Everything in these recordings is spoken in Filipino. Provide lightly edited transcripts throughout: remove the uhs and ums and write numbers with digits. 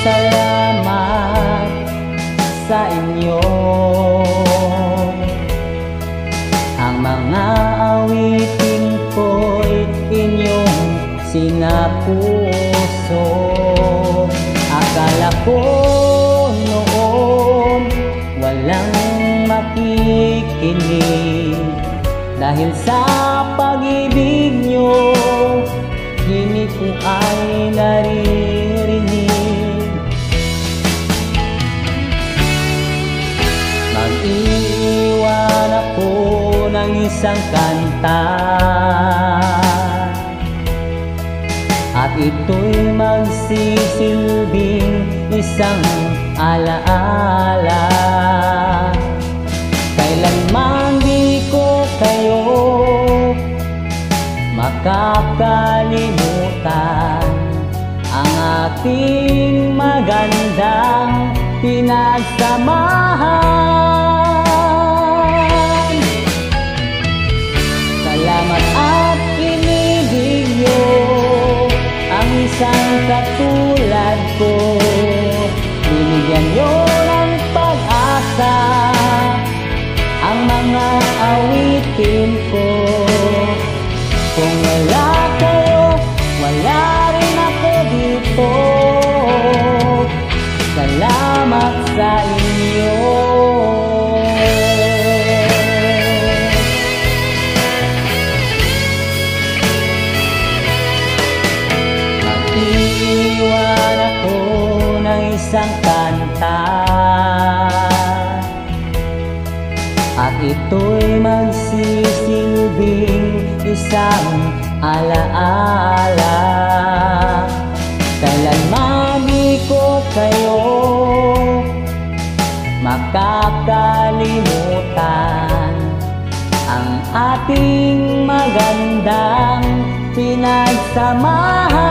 salamat sa inyo. Ang mga awitin ko'y inyong sinapuso. Akala ko noon walang makikinig, dahil sa pag-ibig nyo kini ko ay naririnig. Mag-iwan ako ng isang kanta, at ito'y magsisilbing isang alaala. Kailanman di ko kayo makakalimutan, ang ating magandang pinagsamahan. Salamat at inibig nyo ang isang katulad ko. Binigyan nyo ng pag-asa ang mga awitin ko. Kung wala kayo, wala rin ako dito. Salamat sa inyo. Mag-iwan ako ng isang kanta, at ito'y magsisilbing isang alaala. Kailanman di ko kayo makakalimutan, ang ating magandang pinagsamahan.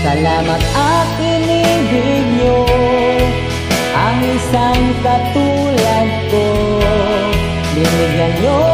Salamat at inibig nyo ang isang katulad ko. Binigyan nyo